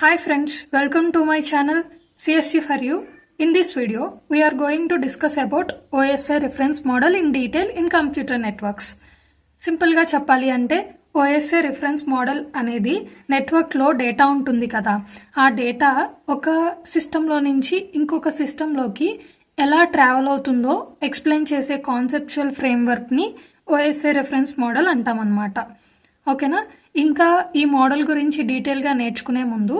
Hi friends, welcome to my channel CSC for you. In this video, we are going to discuss about OSI reference model in detail in computer networks. Simple గా చెప్పాలి అంటే OSI reference model అనేది network లో data ఉంటుంది కదా, ఆ data ఒక సిస్టంలో నుంచి ఇంకొక సిస్టంలోకి ఎలా ట్రావెల్ అవుతుందో ఎక్స్ప్లెయిన్ చేసే కాన్సెప్చువల్ ఫ్రేమ్వర్క్ ని OSI రిఫరెన్స్ మోడల్ అంటాం అన్నమాట. ఓకేనా. ఇంకా ఈ మోడల్ గురించి డీటెయిల్గా నేర్చుకునే ముందు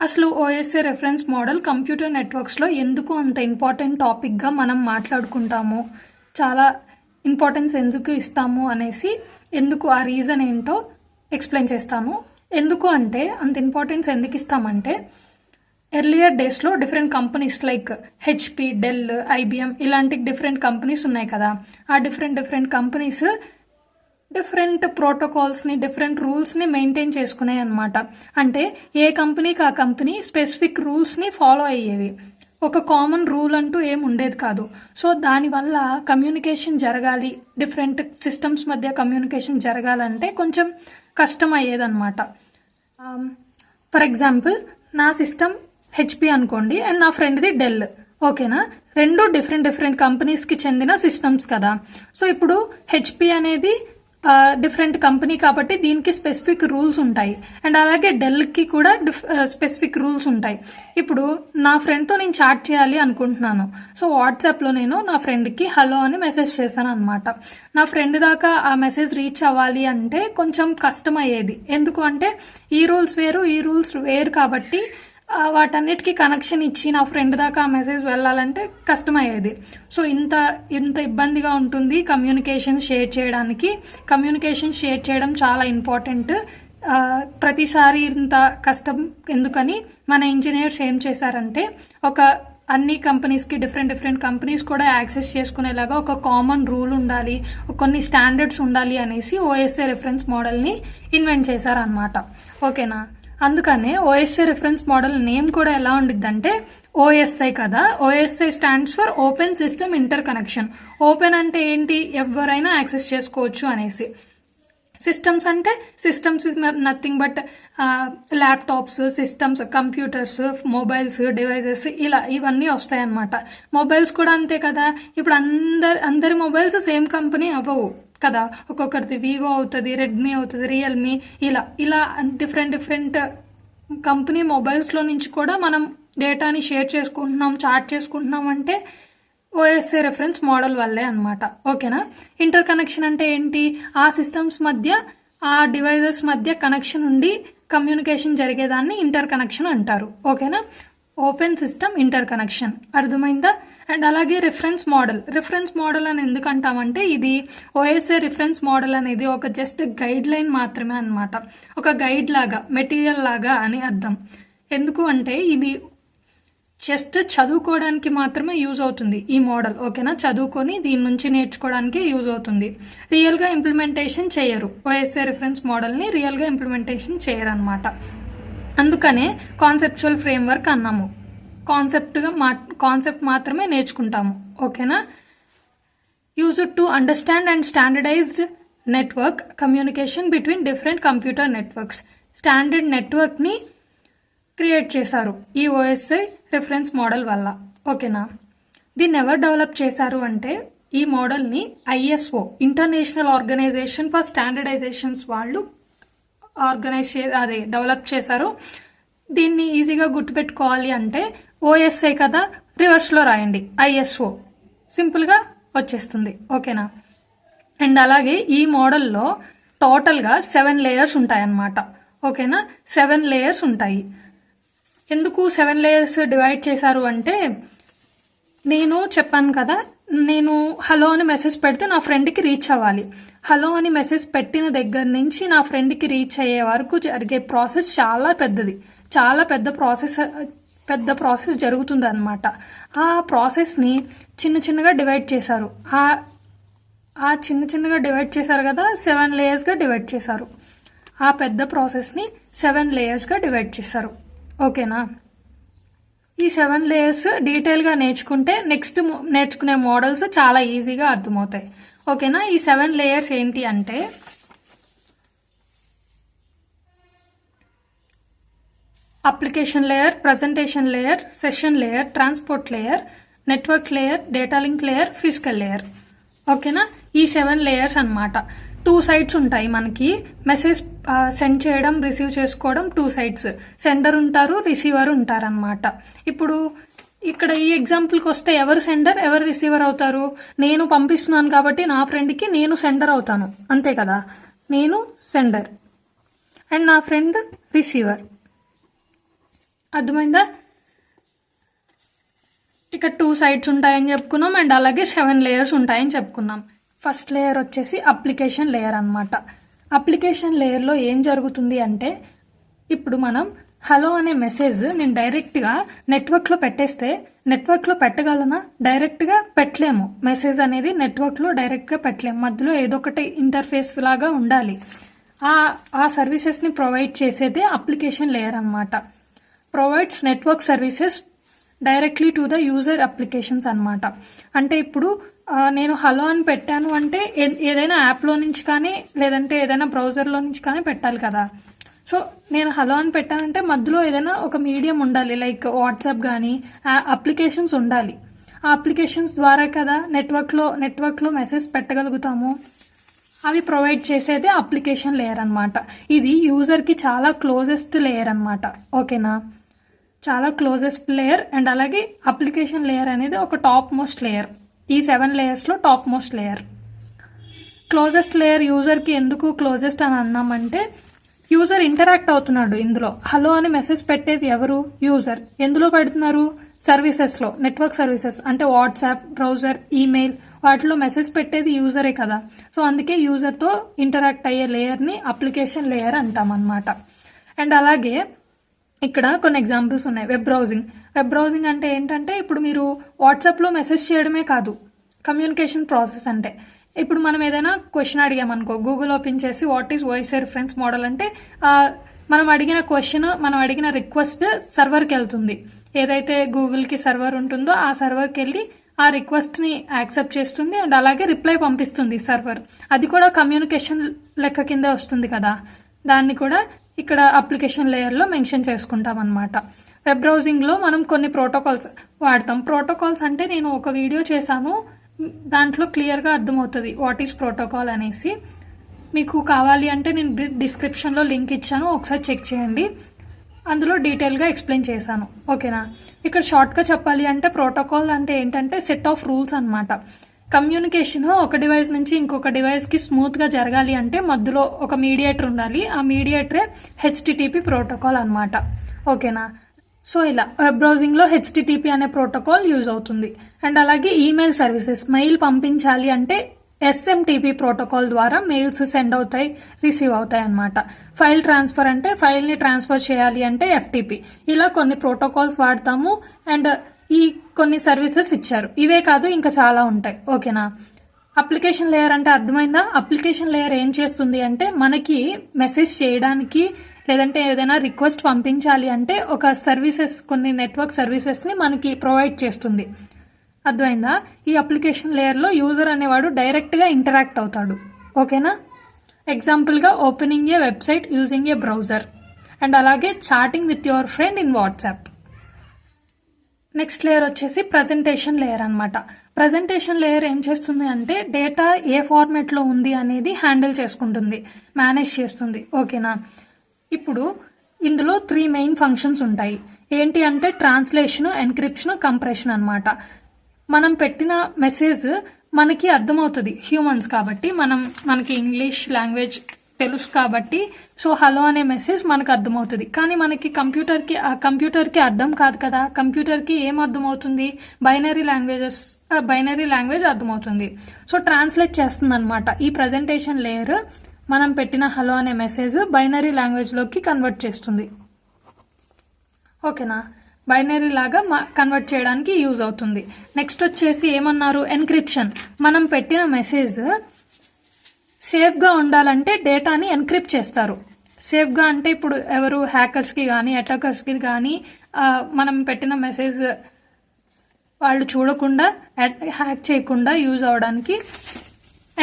అసలు OSI రెఫరెన్స్ మోడల్ కంప్యూటర్ నెట్వర్క్స్లో ఎందుకు అంత ఇంపార్టెంట్ టాపిక్గా మనం మాట్లాడుకుంటాము, చాలా ఇంపార్టెన్స్ ఎందుకు ఇస్తాము అనేసి, ఎందుకు ఆ రీజన్ ఏంటో ఎక్స్ప్లెయిన్ చేస్తాను. ఎందుకు అంటే అంత ఇంపార్టెన్స్ ఎందుకు ఇస్తామంటే ఎర్లియర్ డేస్లో different companies like HP, Dell, IBM ఇలాంటి డిఫరెంట్ కంపెనీస్ ఉన్నాయి కదా, ఆ డిఫరెంట్ కంపెనీస్ డిఫరెంట్ ప్రోటోకాల్స్ని, డిఫరెంట్ రూల్స్ని మెయింటైన్ చేసుకున్నాయి అనమాట. అంటే ఏ కంపెనీకి ఆ కంపెనీ స్పెసిఫిక్ రూల్స్ని ఫాలో అయ్యేవి, ఒక కామన్ రూల్ అంటూ ఏం ఉండేది కాదు. సో దానివల్ల కమ్యూనికేషన్ జరగాలి, డిఫరెంట్ సిస్టమ్స్ మధ్య కమ్యూనికేషన్ జరగాలంటే కొంచెం కష్టం అయ్యేదన్నమాట. ఫర్ ఎగ్జాంపుల్, నా సిస్టమ్ హెచ్పి అనుకోండి అండ్ నా ఫ్రెండ్ది డెల్. ఓకేనా. రెండు డిఫరెంట్ కంపెనీస్కి చెందిన సిస్టమ్స్ కదా. సో ఇప్పుడు హెచ్పి అనేది డిఫరెంట్ కంపెనీ కాబట్టి దీనికి స్పెసిఫిక్ రూల్స్ ఉంటాయి, అండ్ అలాగే డెల్కి కూడా స్పెసిఫిక్ రూల్స్ ఉంటాయి. ఇప్పుడు నా ఫ్రెండ్తో నేను చాట్ చేయాలి అనుకుంటున్నాను. సో వాట్సాప్లో నేను నా ఫ్రెండ్కి హలో అని మెసేజ్ చేశాను అనమాట. నా ఫ్రెండ్ దాకా ఆ మెసేజ్ రీచ్ అవ్వాలి అంటే కొంచెం కష్టం అయ్యేది. ఎందుకు అంటే ఈ రూల్స్ వేరు, ఈ రూల్స్ వేరు కాబట్టి వాటన్నిటికీ కనెక్షన్ ఇచ్చి నా ఫ్రెండ్ దాకా ఆ మెసేజ్ వెళ్ళాలంటే కష్టమయ్యేది. సో ఇంత ఇబ్బందిగా ఉంటుంది కమ్యూనికేషన్ షేర్ చేయడానికి. కమ్యూనికేషన్ షేర్ చేయడం చాలా ఇంపార్టెంట్. ప్రతిసారి ఇంత కష్టం ఎందుకని మన ఇంజనీర్స్ ఏం చేశారంటే అన్ని కంపెనీస్కి డిఫరెంట్ కంపెనీస్ కూడా యాక్సెస్ చేసుకునేలాగా ఒక కామన్ రూల్ ఉండాలి, కొన్ని స్టాండర్డ్స్ ఉండాలి అనేసి OSI రిఫరెన్స్ మోడల్ని ఇన్వెంట్ చేశారనమాట. ఓకేనా. అందుకనే OSI రిఫరెన్స్ మోడల్ నేమ్ కూడా ఎలా ఉండిద్దంటే OSI కదా. OSI stands for open system inter connection. Open అంటే ఏంటి, ఎవరైనా యాక్సెస్ చేసుకోవచ్చు అనేసి. సిస్టమ్స్ అంటే systems is nothing but laptops, systems, computers, mobiles, devices ఇవన్నీ వస్తాయన్నమాట. మొబైల్స్ కూడా అంతే కదా. ఇప్పుడు అందరి మొబైల్స్ సేమ్ కంపెనీ అవ్వవు కదా. ఒక్కొక్కరిది వివో అవుతుంది, రెడ్మీ అవుతుంది, రియల్మీ, ఇలా డిఫరెంట్ కంపెనీ మొబైల్స్లో నుంచి కూడా మనం డేటాని షేర్ చేసుకుంటున్నాం, చాట్ చేసుకుంటున్నాం అంటే OSI రెఫరెన్స్ మోడల్ వల్లే అనమాట. ఓకేనా. ఇంటర్ కనెక్షన్ అంటే ఏంటి, ఆ సిస్టమ్స్ మధ్య, ఆ డివైజెస్ మధ్య కనెక్షన్ ఉండి కమ్యూనికేషన్ జరిగేదాన్ని ఇంటర్ కనెక్షన్ అంటారు. ఓకేనా. ఓపెన్ సిస్టమ్ ఇంటర్ కనెక్షన్ అర్థమైందా. అండ్ అలాగే రిఫరెన్స్ మోడల్ అని ఎందుకు అంటామంటే ఇది OSI రిఫరెన్స్ మోడల్ అనేది ఒక జస్ట్ గైడ్ లైన్ మాత్రమే అనమాట. ఒక గైడ్ లాగా, మెటీరియల్ లాగా అని అర్థం. ఎందుకు అంటే ఇది జస్ట్ చదువుకోవడానికి మాత్రమే యూజ్ అవుతుంది ఈ మోడల్. ఓకేనా. చదువుకొని దీని నుంచి నేర్చుకోవడానికి యూజ్ అవుతుంది. రియల్గా ఇంప్లిమెంటేషన్ చేయరు. OSI రిఫరెన్స్ మోడల్ని రియల్గా ఇంప్లిమెంటేషన్ చేయరు అనమాట. అందుకనే కాన్సెప్చువల్ ఫ్రేమ్వర్క్ అన్నాము. కాన్సెప్ట్ మాత్రమే నేర్చుకుంటాము. ఓకేనా. Used to understand and standardized network communication between different computer networks. Standard నెట్వర్క్ని క్రియేట్ చేశారు ఈ OSI రిఫరెన్స్ మోడల్ వల్ల. ఓకేనా. దీన్ని ఎవరు డెవలప్ చేశారు అంటే ఈ మోడల్ని ISO, ఇంటర్నేషనల్ ఆర్గనైజేషన్ ఫర్ స్టాండర్డైజేషన్స్ వాళ్ళు డెవలప్ చేశారు. దీన్ని ఈజీగా గుర్తుపెట్టుకోవాలి అంటే OSI కదా, రివర్స్లో రాయండి ISO, సింపుల్గా వచ్చేస్తుంది. ఓకేనా. అండ్ అలాగే ఈ మోడల్లో టోటల్గా 7 లేయర్స్ ఉంటాయన్నమాట. ఓకేనా. 7 లేయర్స్ ఉంటాయి. ఎందుకు 7 లేయర్స్ డివైడ్ చేశారు అంటే నేను చెప్పాను కదా, నేను హలో అని మెసేజ్ పెడితే నా ఫ్రెండ్కి రీచ్ అవ్వాలి. హలో అని మెసేజ్ పెట్టిన దగ్గర నుంచి నా ఫ్రెండ్కి రీచ్ అయ్యే వరకు జరిగే ప్రాసెస్ చాలా పెద్దది, చాలా పెద్ద ప్రాసెస్ జరుగుతుంది అనమాట. ఆ ప్రాసెస్ని చిన్నగా డివైడ్ చేశారు. ఆ చిన్నగా డివైడ్ చేశారు కదా, 7 లేయర్స్గా డివైడ్ చేశారు. ఆ పెద్ద ప్రాసెస్ని 7 లేయర్స్గా డివైడ్ చేశారు. ఓకేనా. ఈ 7 లేయర్స్ డీటెయిల్గా నేర్చుకుంటే నెక్స్ట్ నేర్చుకునే మోడల్స్ చాలా ఈజీగా అర్థమవుతాయి. ఓకేనా. ఈ 7 లేయర్స్ ఏంటి అంటే application layer, presentation layer, session layer, transport layer, network layer, data link layer, physical layer. ఓకేనా, ఈ 7 లేయర్స్ అన్నమాట. 2 సైడ్స్ ఉంటాయి మనకి. మెసేజ్ సెండ్ చేయడం, రిసీవ్ చేసుకోవడం 2 సైడ్స్. సెండర్ ఉంటారు, రిసీవర్ ఉంటారన్నమాట. ఇప్పుడు ఇక్కడ ఈ ఎగ్జాంపుల్కి వస్తే ఎవరు సెండర్, ఎవరు రిసీవర్ అవుతారు? నేను పంపిస్తున్నాను కాబట్టి నా ఫ్రెండ్కి నేను సెండర్ అవుతాను, అంతే కదా. నేను సెండర్ అండ్ నా ఫ్రెండ్ రిసీవర్. అర్థమైందా? ఇక్కడ 2 సైడ్స్ ఉంటాయని చెప్పుకున్నాం అండ్ అలాగే 7 లేయర్స్ ఉంటాయని చెప్పుకున్నాం. ఫస్ట్ లేయర్ వచ్చేసి అప్లికేషన్ లేయర్ అన్నమాట. అప్లికేషన్ లేయర్లో ఏం జరుగుతుంది అంటే, ఇప్పుడు మనం హలో అనే మెసేజ్ నేను డైరెక్ట్గా నెట్వర్క్లో పెట్టేస్తే నెట్వర్క్లో పెట్టగలనా? డైరెక్ట్గా పెట్టలేము. మెసేజ్ అనేది నెట్వర్క్లో డైరెక్ట్గా పెట్టలేము. మధ్యలో ఏదో ఒకటి ఇంటర్ఫేస్ లాగా ఉండాలి. ఆ సర్వీసెస్ని ప్రొవైడ్ చేసేదే అప్లికేషన్ లేయర్ అన్నమాట. Provides network services directly to the user applications అన్నమాట. అంటే ఇప్పుడు నేను హలో అని పెట్టాను అంటే ఏదైనా యాప్లో నుంచి కానీ లేదంటే ఏదైనా బ్రౌజర్లో నుంచి కానీ పెట్టాలి కదా. సో నేను హలో అని పెట్టానంటే మధ్యలో ఏదైనా ఒక మీడియం ఉండాలి, లైక్ వాట్సాప్ కానీ అప్లికేషన్స్ ఉండాలి. ఆ అప్లికేషన్స్ ద్వారా కదా నెట్వర్క్లో మెసేజ్ పెట్టగలుగుతాము. అవి ప్రొవైడ్ చేసేదే అప్లికేషన్ లేయర్ అన్నమాట. ఇది యూజర్కి చాలా క్లోజెస్ట్ లేయర్ అన్నమాట. ఓకేనా, చాలా క్లోజెస్ట్ లేయర్. అండ్ అలాగే అప్లికేషన్ లేయర్ అనేది ఒక టాప్ మోస్ట్ లేయర్. ఈ 7 లేయర్స్లో top most layer. Closest layer యూజర్కి ఎందుకు క్లోజెస్ట్ అని అన్నామంటే, యూజర్ ఇంటరాక్ట్ అవుతున్నాడు ఇందులో. హలో అని మెసేజ్ పెట్టేది ఎవరు? యూజర్. ఎందులో పెడుతున్నారు? సర్వీసెస్లో, నెట్వర్క్ సర్వీసెస్ అంటే వాట్సాప్, బ్రౌజర్, ఈమెయిల్, వాటిలో మెసేజ్ పెట్టేది యూజరే కదా. సో అందుకే యూజర్తో ఇంటరాక్ట్ అయ్యే లేయర్ని అప్లికేషన్ లేయర్ అంటామన్నమాట. అండ్ అలాగే ఇక్కడ కొన్ని ఎగ్జాంపుల్స్ ఉన్నాయి. వెబ్ బ్రౌజింగ్ అంటే ఏంటంటే, ఇప్పుడు మీరు వాట్సాప్లో మెసేజ్ చేయడమే కాదు కమ్యూనికేషన్ ప్రాసెస్ అంటే. ఇప్పుడు మనం ఏదైనా క్వశ్చన్ అడిగామనుకో, గూగుల్ ఓపెన్ చేసి what is OSI reference model అంటే మనం అడిగిన క్వశ్చన్, మనం అడిగిన రిక్వెస్ట్ సర్వర్కి వెళ్తుంది. ఏదైతే గూగుల్కి సర్వర్ ఉంటుందో ఆ సర్వర్కి వెళ్ళి ఆ రిక్వెస్ట్ని యాక్సెప్ట్ చేస్తుంది అండ్ అలాగే రిప్లై పంపిస్తుంది సర్వర్. అది కూడా కమ్యూనికేషన్ లెక్క కింద వస్తుంది కదా. దాన్ని కూడా ఇక్కడ అప్లికేషన్ లేయర్లో మెన్షన్ చేసుకుంటాం అన్నమాట. వెబ్ బ్రౌజింగ్లో మనం కొన్ని ప్రోటోకాల్స్ వాడతాం. ప్రోటోకాల్స్ అంటే నేను ఒక వీడియో చేశాను, దాంట్లో క్లియర్గా అర్థమవుతుంది వాట్ ఈస్ ప్రోటోకాల్ అనేసి. మీకు కావాలి అంటే నేను డిస్క్రిప్షన్లో లింక్ ఇచ్చాను, ఒకసారి చెక్ చేయండి. అందులో డీటెయిల్గా ఎక్స్ప్లెయిన్ చేశాను. ఓకేనా, ఇక్కడ షార్ట్గా చెప్పాలి అంటే ప్రోటోకాల్ అంటే ఏంటంటే సెట్ ఆఫ్ రూల్స్ అన్నమాట. కమ్యూనికేషన్ ఒక డివైస్ నుంచి ఇంకొక డివైస్కి స్మూత్గా జరగాలి అంటే మధ్యలో ఒక మీడియేటర్ ఉండాలి. ఆ మీడియేటరే హెచ్టిటిపి ప్రోటోకాల్ అన్నమాట. ఓకేనా, సో ఇలా వెబ్ బ్రౌజింగ్లో హెచ్టిటిపి అనే ప్రోటోకాల్ యూజ్ అవుతుంది. అండ్ అలాగే ఈమెయిల్ సర్వీసెస్, మెయిల్ పంపించాలి అంటే ఎస్ఎంటిపి ప్రోటోకాల్ ద్వారా మెయిల్స్ సెండ్ అవుతాయి, రిసీవ్ అవుతాయి అన్నమాట. ఫైల్ ట్రాన్స్ఫర్ అంటే ఫైల్ని ట్రాన్స్ఫర్ చేయాలి అంటే ఎఫ్టిపి. ఇలా కొన్ని ప్రోటోకాల్స్ వాడతాము అండ్ ఈ కొన్ని సర్వీసెస్ ఇచ్చారు. ఇవే కాదు ఇంకా చాలా ఉంటాయి. ఓకేనా, అప్లికేషన్ లేయర్ అంటే అర్థమైందా? అప్లికేషన్ లేయర్ ఏం చేస్తుంది అంటే, మనకి మెసేజ్ చేయడానికి లేదంటే ఏదైనా రిక్వెస్ట్ పంపించాలి అంటే ఒక సర్వీసెస్, కొన్ని నెట్వర్క్ సర్వీసెస్ని మనకి ప్రొవైడ్ చేస్తుంది. అర్థమైందా? ఈ అప్లికేషన్ లేయర్లో యూజర్ అనేవాడు డైరెక్ట్గా ఇంటరాక్ట్ అవుతాడు. ఓకేనా, ఎగ్జాంపుల్గా opening a website using a browser and అలాగే chatting with your friend in WhatsApp. Next layer వచ్చేసి ప్రజెంటేషన్ లేయర్ అన్నమాట. ప్రజెంటేషన్ లేయర్ ఏం చేస్తుంది అంటే, డేటా ఏ ఫార్మాట్లో ఉంది అనేది హ్యాండిల్ చేసుకుంటుంది, మేనేజ్ చేస్తుంది. ఓకేనా, ఇప్పుడు ఇందులో 3 మెయిన్ ఫంక్షన్స్ ఉంటాయి. ఏంటి అంటే ట్రాన్స్లేషన్, ఎన్క్రిప్షన్, కంప్రెషన్ అన్నమాట. మనం పెట్టిన మెసేజ్ మనకి అర్థమవుతుంది, హ్యూమన్స్ కాబట్టి మనకి ఇంగ్లీష్ లాంగ్వేజ్ తెలుసు కాబట్టి సో హలో అనే మెసేజ్ మనకు అర్థమవుతుంది. కానీ మనకి కంప్యూటర్కి అర్థం కాదు కదా. కంప్యూటర్కి ఏం అర్థమవుతుంది? బైనరీ లాంగ్వేజ్ అర్థమవుతుంది. సో ట్రాన్స్లేట్ చేస్తుంది అనమాట. ఈ ప్రజెంటేషన్ లేయర్ మనం పెట్టిన హలో అనే మెసేజ్ బైనరీ లాంగ్వేజ్లోకి కన్వర్ట్ చేస్తుంది. ఓకేనా, బైనరీ లాగా కన్వర్ట్ చేయడానికి యూజ్ అవుతుంది. నెక్స్ట్ వచ్చేసి ఏమన్నారు? ఎన్క్రిప్షన్. మనం పెట్టిన మెసేజ్ సేఫ్గా ఉండాలంటే డేటాని ఎన్క్రిప్ట్ చేస్తారు. సేఫ్గా అంటే ఇప్పుడు ఎవరు హ్యాకర్స్కి కానీ అటాకర్స్కి కానీ మనం పెట్టిన మెసేజ్ వాళ్ళు చూడకుండా, హ్యాక్ చేయకుండా యూజ్ అవడానికి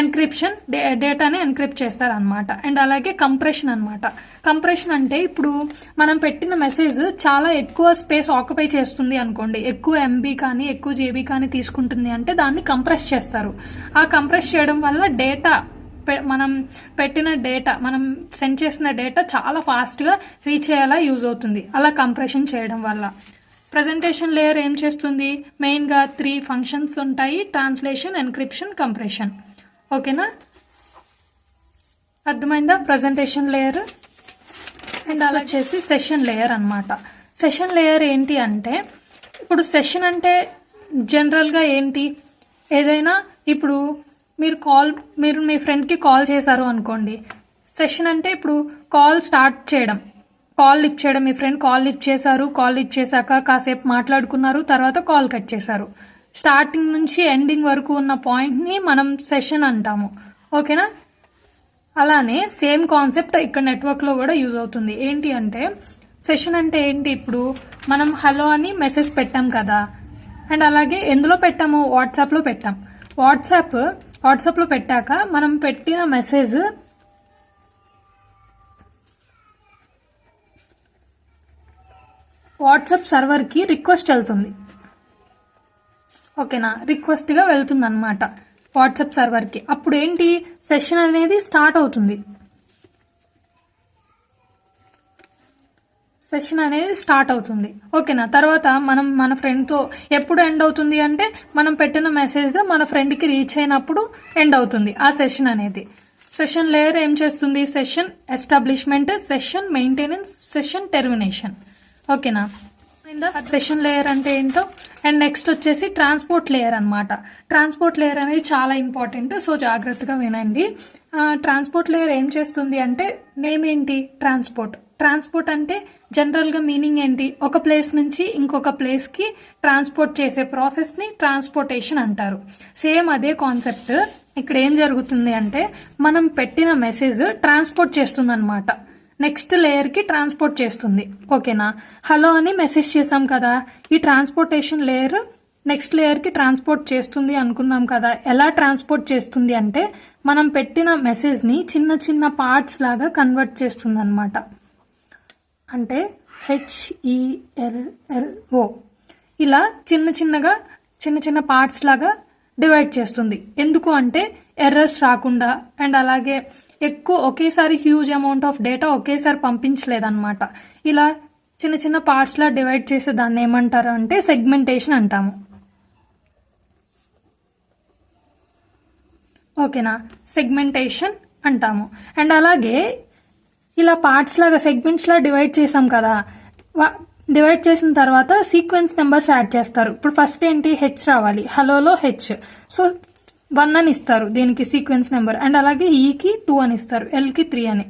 ఎన్క్రిప్షన్, డేటాని ఎన్క్రిప్ట్ చేస్తారనమాట. అండ్ అలాగే కంప్రెషన్ అనమాట. కంప్రెషన్ అంటే ఇప్పుడు మనం పెట్టిన మెసేజ్ చాలా ఎక్కువ స్పేస్ ఆక్యుపై చేస్తుంది అనుకోండి, ఎక్కువ ఎంబీ కానీ ఎక్కువ జేబీ కానీ తీసుకుంటుంది అంటే దాన్ని కంప్రెస్ చేస్తారు. ఆ కంప్రెస్ చేయడం వల్ల డేటా, మనం పెట్టిన డేటా, మనం సెండ్ చేసిన డేటా చాలా ఫాస్ట్గా రీచ్ అయ్యేలా యూజ్ అవుతుంది అలా కంప్రెషన్ చేయడం వల్ల. ప్రజెంటేషన్ లేయర్ ఏం చేస్తుంది? మెయిన్గా 3 ఫంక్షన్స్ ఉంటాయి: ట్రాన్స్లేషన్, ఎన్క్రిప్షన్, కంప్రెషన్. ఓకేనా? అర్థమైందా? Presentation layer. అండ్ అలా వచ్చేసి సెషన్ లేయర్ అనమాట. సెషన్ లేయర్ ఏంటి అంటే, ఇప్పుడు సెషన్ అంటే జనరల్గా ఏంటి, ఏదైనా ఇప్పుడు మీరు మీ ఫ్రెండ్కి కాల్ చేశారు అనుకోండి. సెషన్ అంటే ఇప్పుడు కాల్ స్టార్ట్ చేయడం, కాల్ లిఫ్ట్ చేయడం. మీ ఫ్రెండ్ కాల్ లిఫ్ట్ చేశారు, కాల్ లిఫ్ట్ చేశాక కాసేపు మాట్లాడుకున్నారు, తర్వాత కాల్ కట్ చేశారు. స్టార్టింగ్ నుంచి ఎండింగ్ వరకు ఉన్న పాయింట్ని మనం సెషన్ అంటాము. ఓకేనా? అలానే సేమ్ కాన్సెప్ట్ ఇక్కడ నెట్వర్క్లో కూడా యూజ్ అవుతుంది. ఏంటి అంటే సెషన్ అంటే ఏంటి, ఇప్పుడు మనం హలో అని మెసేజ్ పెట్టాం కదా, అండ్ అలాగే ఎందులో పెట్టాము? వాట్సాప్లో పెట్టాం. వాట్సాప్లో పెట్టాక మనం పెట్టిన మెసేజ్ వాట్సాప్ సర్వర్కి రిక్వెస్ట్ వెళ్తుంది. ఓకేనా? రిక్వెస్ట్గా వెళ్తుంది అనమాట వాట్సాప్ సర్వర్కి. అప్పుడు ఏంటి, సెషన్ అనేది స్టార్ట్ అవుతుంది. సెషన్ అనేది స్టార్ట్ అవుతుంది. ఓకేనా? తర్వాత మనం మన ఫ్రెండ్తో ఎప్పుడు ఎండ్ అవుతుంది అంటే, మనం పెట్టిన మెసేజ్ మన ఫ్రెండ్కి రీచ్ అయినప్పుడు ఎండ్ అవుతుంది ఆ సెషన్ అనేది. సెషన్ లేయర్ ఏం చేస్తుంది? Session establishment, session maintenance, session termination. ఓకేనా? సెషన్ లేయర్ అంటే ఏంటో. అండ్ నెక్స్ట్ వచ్చేసి ట్రాన్స్పోర్ట్ లేయర్ అనమాట. ట్రాన్స్పోర్ట్ లేయర్ అనేది చాలా ఇంపార్టెంట్, సో జాగ్రత్తగా వినండి. ట్రాన్స్పోర్ట్ లేయర్ ఏం చేస్తుంది అంటే, నేమ్ ఏంటి? ట్రాన్స్పోర్ట్ అంటే జనరల్గా మీనింగ్ ఏంటి? ఒక ప్లేస్ నుంచి ఇంకొక ప్లేస్కి ట్రాన్స్పోర్ట్ చేసే ప్రాసెస్ని ట్రాన్స్పోర్టేషన్ అంటారు. సేమ్ అదే కాన్సెప్ట్ ఇక్కడ ఏం జరుగుతుంది అంటే, మనం పెట్టిన మెసేజ్ ట్రాన్స్పోర్ట్ చేస్తుంది అనమాట, నెక్స్ట్ లేయర్కి ట్రాన్స్పోర్ట్ చేస్తుంది. ఓకేనా? హలో అని మెసేజ్ చేసాం కదా, ఈ ట్రాన్స్పోర్టేషన్ లేయర్ నెక్స్ట్ లేయర్కి ట్రాన్స్పోర్ట్ చేస్తుంది అనుకున్నాం కదా. ఎలా ట్రాన్స్పోర్ట్ చేస్తుంది అంటే, మనం పెట్టిన మెసేజ్ని చిన్న చిన్న పార్ట్స్ లాగా కన్వర్ట్ చేస్తుంది అనమాట. అంటే HELLO ఇలా చిన్న చిన్న పార్ట్స్ లాగా డివైడ్ చేస్తుంది. ఎందుకు అంటే ఎర్రర్స్ రాకుండా, అండ్ అలాగే ఒకేసారి హ్యూజ్ అమౌంట్ ఆఫ్ డేటా ఒకేసారి పంపించలేదన్నమాట. ఇలా చిన్న చిన్న పార్ట్స్లా డివైడ్ చేసే దాన్ని ఏమంటారు అంటే సెగ్మెంటేషన్ అంటాము. ఓకేనా? సెగ్మెంటేషన్ అంటాము. అండ్ అలాగే ఇలా పార్ట్స్ లాగా సెగ్మెంట్స్ లా డివైడ్ చేసాం కదా, డివైడ్ చేసిన తర్వాత సీక్వెన్స్ నెంబర్స్ యాడ్ చేస్తారు. ఇప్పుడు ఫస్ట్ ఏంటి? హెచ్ రావాలి, హలోలో హెచ్, సో 1 అని ఇస్తారు దీనికి సీక్వెన్స్ నెంబర్. అండ్ అలాగే ఈకి 2 అని ఇస్తారు, ఎల్కి 3 అని.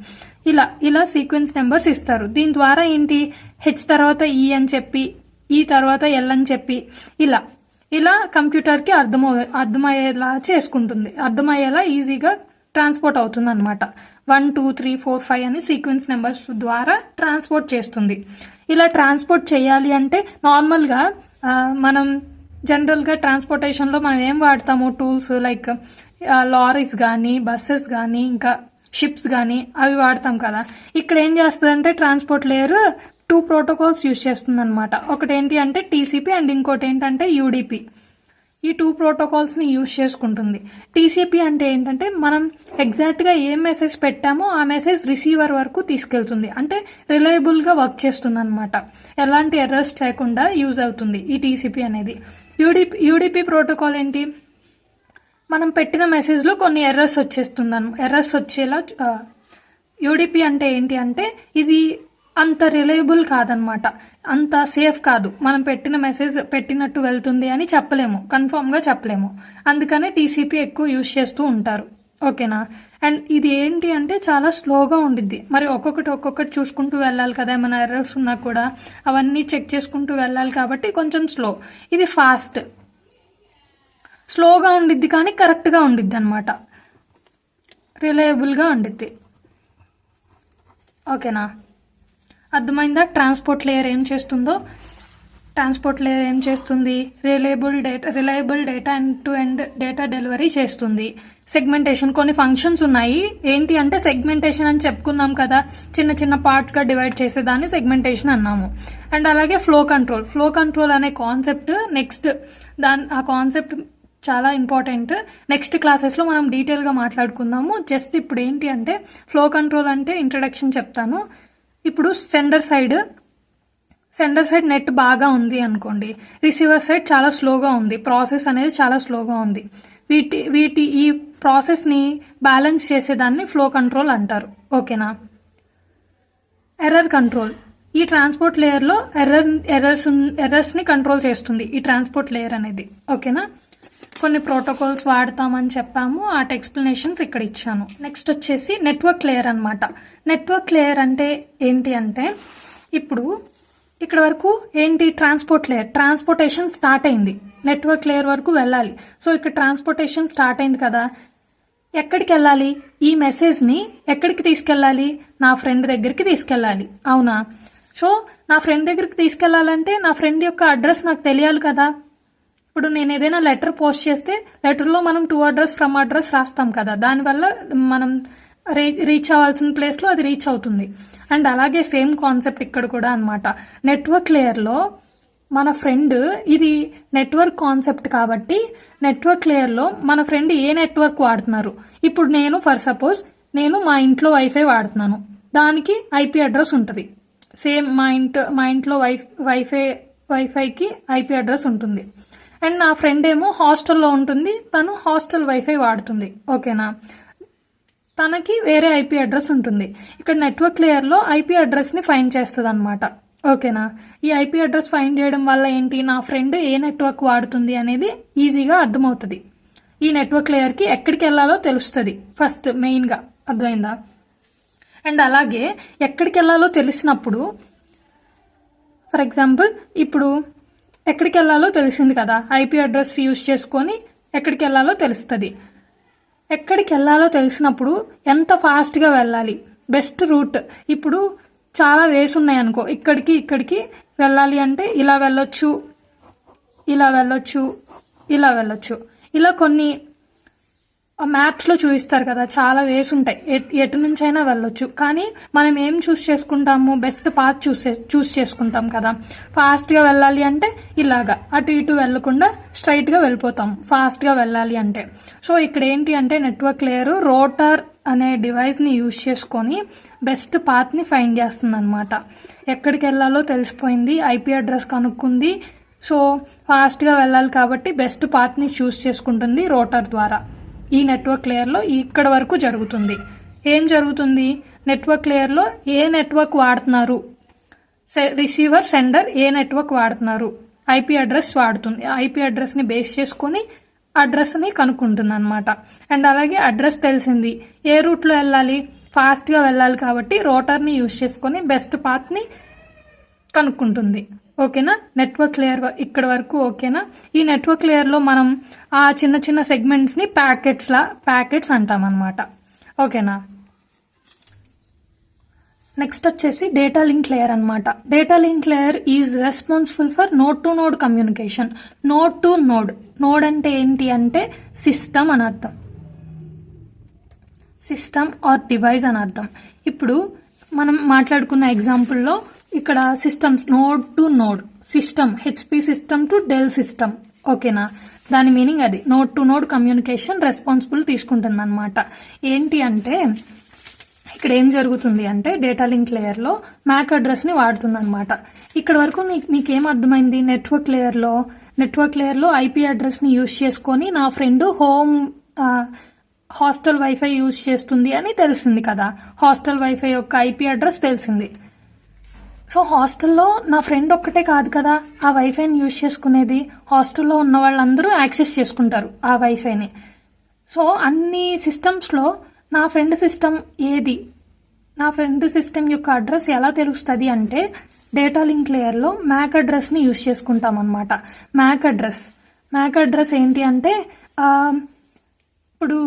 ఇలా సీక్వెన్స్ నెంబర్స్ ఇస్తారు. దీని ద్వారా ఏంటి, హెచ్ తర్వాత ఈ అని చెప్పి, ఈ తర్వాత ఎల్ అని చెప్పి, ఇలా కంప్యూటర్కి అర్థమయ్యేలా చేసుకుంటుంది, అర్థమయ్యేలా ఈజీగా ట్రాన్స్పోర్ట్ అవుతుంది అనమాట. 1 2 3 4 5 అని సీక్వెన్స్ నెంబర్స్ ద్వారా ట్రాన్స్పోర్ట్ చేస్తుంది. ఇలా ట్రాన్స్పోర్ట్ చేయాలి అంటే నార్మల్గా మనం జనరల్గా ట్రాన్స్పోర్టేషన్లో మనం ఏం వాడతాము? టూల్స్ లైక్ లారీస్ కానీ, బస్సెస్ కానీ, ఇంకా షిప్స్ కానీ అవి వాడతాం కదా. ఇక్కడ ఏం చేస్తుందంటే ట్రాన్స్పోర్ట్ లేయర్ 2 ప్రోటోకాల్స్ యూజ్ చేస్తుంది అనమాట. ఒకటి ఏంటి అంటే TCP అండ్ ఇంకోటి ఏంటంటే UDP. ఈ 2 ప్రోటోకాల్స్ని యూజ్ చేసుకుంటుంది. TCP అంటే ఏంటంటే, మనం ఎగ్జాక్ట్గా ఏం మెసేజ్ పెట్టామో ఆ మెసేజ్ రిసీవర్ వరకు తీసుకెళ్తుంది, అంటే రిలయబుల్గా వర్క్ చేస్తుంది అనమాట. ఎలాంటి ఎర్రర్స్ లేకుండా యూజ్ అవుతుంది ఈ TCP అనేది. UDP ప్రోటోకాల్ ఏంటి, మనం పెట్టిన మెసేజ్లో కొన్ని ఎర్రర్స్ వచ్చేలా UDP అంటే ఏంటి అంటే, ఇది అంత రిలయబుల్ కాదనమాట, అంత సేఫ్ కాదు. మనం పెట్టిన మెసేజ్ పెట్టినట్టు వెళ్తుంది అని చెప్పలేము, కన్ఫర్మ్గా చెప్పలేము. అందుకనే TCP ఎక్కువ యూజ్ చేస్తూ ఉంటారు. ఓకేనా? అండ్ ఇది ఏంటి అంటే చాలా స్లోగా ఉండిద్ది. మరి ఒక్కొక్కటి చూసుకుంటూ వెళ్ళాలి కదా, ఏమైనా ఎర్రర్స్ ఉన్నా కూడా అవన్నీ చెక్ చేసుకుంటూ వెళ్ళాలి కాబట్టి కొంచెం స్లో. ఇది ఫాస్ట్, స్లోగా ఉండిద్ది కానీ కరెక్ట్గా ఉండిద్ది అనమాట, రిలయబుల్గా ఉండిద్ది. ఓకేనా? అర్థమైందా ట్రాన్స్పోర్ట్ లేయర్ ఏం చేస్తుందో? ట్రాన్స్పోర్ట్ లేయర్ ఏం చేస్తుంది? Reliable data end to end data delivery చేస్తుంది. సెగ్మెంటేషన్ కొన్ని ఫంక్షన్స్ ఉన్నాయి. ఏంటి అంటే సెగ్మెంటేషన్ అని చెప్పుకున్నాం కదా, చిన్న చిన్న పార్ట్స్గా డివైడ్ చేసేదాన్ని సెగ్మెంటేషన్ అన్నాము. అండ్ అలాగే ఫ్లో కంట్రోల్ అనే కాన్సెప్ట్ నెక్స్ట్ ఆ కాన్సెప్ట్ చాలా ఇంపార్టెంట్. నెక్స్ట్ క్లాసెస్లో మనం డీటెయిల్గా మాట్లాడుకుందాము. జస్ట్ ఇప్పుడు ఏంటి అంటే ఫ్లో కంట్రోల్ అంటే ఇంట్రడక్షన్ చెప్తాను. ఇప్పుడు సెండర్ సైడ్ నెట్ బాగా ఉంది అనుకోండి, రిసీవర్ సైడ్ చాలా స్లోగా ఉంది, ప్రాసెస్ అనేది చాలా స్లోగా ఉంది. ఈ ప్రాసెస్ని బ్యాలెన్స్ చేసేదాన్ని ఫ్లో కంట్రోల్ అంటారు. ఓకేనా. ఎర్రర్ కంట్రోల్ ఈ ట్రాన్స్పోర్ట్ లేయర్లో ఎర్రర్స్ని కంట్రోల్ చేస్తుంది ఈ ట్రాన్స్పోర్ట్ లేయర్ అనేది. ఓకేనా. కొన్ని ప్రోటోకాల్స్ వాడతామని చెప్పాము, వాటి ఎక్స్ప్లెనేషన్స్ ఇక్కడ ఇచ్చాను. నెక్స్ట్ వచ్చేసి నెట్వర్క్ లేయర్ అనమాట. నెట్వర్క్ లేయర్ అంటే ఏంటి అంటే ఇప్పుడు ఇక్కడ వరకు ఏంటి ట్రాన్స్పోర్టేషన్ స్టార్ట్ అయింది, నెట్వర్క్ లేయర్ వరకు వెళ్ళాలి. సో ఇక్కడ ట్రాన్స్పోర్టేషన్ స్టార్ట్ అయింది కదా, ఎక్కడికి వెళ్ళాలి? ఈ మెసేజ్ని ఎక్కడికి తీసుకెళ్ళాలి? నా ఫ్రెండ్ దగ్గరికి తీసుకెళ్ళాలి, అవునా? సో నా ఫ్రెండ్ దగ్గరికి తీసుకెళ్లాలంటే నా ఫ్రెండ్ యొక్క అడ్రస్ నాకు తెలియాలి కదా. ఇప్పుడు నేను ఏదైనా లెటర్ పోస్ట్ చేస్తే లెటర్లో మనం టు అడ్రస్ ఫ్రమ్ అడ్రస్ రాస్తాం కదా, దానివల్ల మనం రీచ్ అవ్వాల్సిన ప్లేస్లో అది రీచ్ అవుతుంది. అండ్ అలాగే సేమ్ కాన్సెప్ట్ ఇక్కడ కూడా అనమాట. నెట్వర్క్ లేయర్లో మన ఫ్రెండ్, ఇది నెట్వర్క్ కాన్సెప్ట్ కాబట్టి నెట్వర్క్ లేయర్లో మన ఫ్రెండ్ ఏ నెట్వర్క్ వాడుతున్నారు. ఇప్పుడు నేను ఫర్ సపోజ్ నేను మా ఇంట్లో వైఫై వాడుతున్నాను, దానికి ఐపీ అడ్రస్ ఉంటుంది. సేమ్ మా ఇంట్లో వైఫైకి ఐపీ అడ్రస్ ఉంటుంది. అండ్ నా ఫ్రెండ్ ఏమో హాస్టల్లో ఉంటుంది, తను హాస్టల్ వైఫై వాడుతుంది. ఓకేనా. తనకి వేరే ఐపీ అడ్రస్ ఉంటుంది. ఇక్కడ నెట్వర్క్ లేయర్లో ఐపీ అడ్రస్ని ఫైండ్ చేస్తుంది అనమాట. ఓకేనా. ఈ ఐపీ అడ్రస్ ఫైండ్ చేయడం వల్ల ఏంటి, నా ఫ్రెండ్ ఏ నెట్వర్క్ వాడుతుంది అనేది ఈజీగా అర్థమవుతుంది. ఈ నెట్వర్క్ లేయర్కి ఎక్కడికి వెళ్ళాలో తెలుస్తుంది ఫస్ట్ మెయిన్గా, అర్థమైందా. అండ్ అలాగే ఎక్కడికి వెళ్ళాలో తెలిసినప్పుడు, ఫర్ ఎగ్జాంపుల్ ఇప్పుడు ఎక్కడికి వెళ్ళాలో తెలిసింది కదా, ఐపీ అడ్రస్ యూజ్ చేసుకొని ఎక్కడికి వెళ్ళాలో తెలుస్తుంది. ఎక్కడికి వెళ్ళాలో తెలిసినప్పుడు ఎంత ఫాస్ట్గా వెళ్ళాలి, బెస్ట్ రూట్. ఇప్పుడు చాలా వేస్ ఉన్నాయి అనుకో, ఇక్కడికి వెళ్ళాలి అంటే ఇలా వెళ్ళొచ్చు, ఇలా కొన్ని మ్యాప్స్లో చూపిస్తారు కదా, చాలా వేస్ ఉంటాయి, ఎటు నుంచి అయినా వెళ్ళొచ్చు. కానీ మనం ఏం చూస్ చేసుకుంటాము, బెస్ట్ పాత్ చూస్ చేసుకుంటాం కదా. ఫాస్ట్గా వెళ్ళాలి అంటే ఇలాగా అటు ఇటు వెళ్ళకుండా స్ట్రైట్గా వెళ్ళిపోతాం ఫాస్ట్గా వెళ్ళాలి అంటే. సో ఇక్కడ ఏంటి అంటే నెట్వర్క్ లేయర్ రోటర్ అనే డివైస్ని యూజ్ చేసుకొని బెస్ట్ పాత్ని ఫైండ్ చేస్తుంది అనమాట. ఎక్కడికి వెళ్ళాలో తెలిసిపోయింది, ఐపీ అడ్రస్ కనుక్కుంది, సో ఫాస్ట్గా వెళ్ళాలి కాబట్టి బెస్ట్ పాత్ని చూస్ చేసుకుంటుంది రోటర్ ద్వారా. ఈ నెట్వర్క్ లేయర్లో ఇక్కడ వరకు జరుగుతుంది. ఏం జరుగుతుంది, నెట్వర్క్ లేయర్లో ఏ నెట్వర్క్ వాడుతున్నారు, రిసీవర్ సెండర్ ఏ నెట్వర్క్ వాడుతున్నారు, ఐపీ అడ్రస్ వాడుతుంది. ఐపీ అడ్రస్ని బేస్ చేసుకొని అడ్రస్ని కనుక్కుంటుంది అనమాట. అండ్ అలాగే అడ్రస్ తెలిసింది, ఏ రూట్లో వెళ్ళాలి, ఫాస్ట్గా వెళ్ళాలి కాబట్టి రోటర్ని యూజ్ చేసుకొని బెస్ట్ పాత్ని కనుక్కుంటుంది. ఓకేనా. నెట్వర్క్ లేయర్ ఇక్కడ వరకు ఓకేనా. ఈ నెట్వర్క్ లేయర్లో మనం ఆ చిన్న చిన్న సెగ్మెంట్స్ని ప్యాకెట్స్ అంటాం అనమాట. ఓకేనా. నెక్స్ట్ వచ్చేసి డేటా లింక్ లేయర్ అనమాట. Data link layer is responsible for node to node communication. Node to node అంటే ఏంటి అంటే సిస్టమ్ అని అర్థం, సిస్టమ్ ఆర్ డివైస్ అని అర్థం. ఇప్పుడు మనం మాట్లాడుకున్న ఎగ్జాంపుల్లో ఇక్కడ systems, node to node, system HP system to Dell system. ఓకేనా. దాని మీనింగ్ అది, node to node communication responsible తీసుకుంటుంది అనమాట. ఏంటి అంటే ఇక్కడ ఏం జరుగుతుంది అంటే డేటా లింక్ లేయర్లో మ్యాక్ అడ్రస్ని వాడుతుంది అనమాట. ఇక్కడ వరకు మీకేం అర్థమైంది, నెట్వర్క్ లేయర్లో ఐపీ అడ్రస్ని యూజ్ చేసుకొని నా ఫ్రెండ్ హాస్టల్ వైఫై యూజ్ చేస్తుంది అని తెలిసింది కదా. హాస్టల్ వైఫై యొక్క ఐపీ అడ్రస్ తెలిసింది. సో హాస్టల్లో నా ఫ్రెండ్ ఒక్కటే కాదు కదా ఆ వైఫైని యూజ్ చేసుకునేది, హాస్టల్లో ఉన్న వాళ్ళందరూ యాక్సెస్ చేసుకుంటారు ఆ వైఫైని. సో అన్ని సిస్టమ్స్లో నా ఫ్రెండ్ సిస్టమ్ ఏది, నా ఫ్రెండ్ సిస్టమ్ యొక్క అడ్రస్ ఎలా తెలుస్తుంది అంటే డేటా లింక్ లేయర్లో మ్యాక్ అడ్రస్ని యూజ్ చేసుకుంటాం అనమాట. మ్యాక్ అడ్రస్ ఏంటి అంటే ఇప్పుడు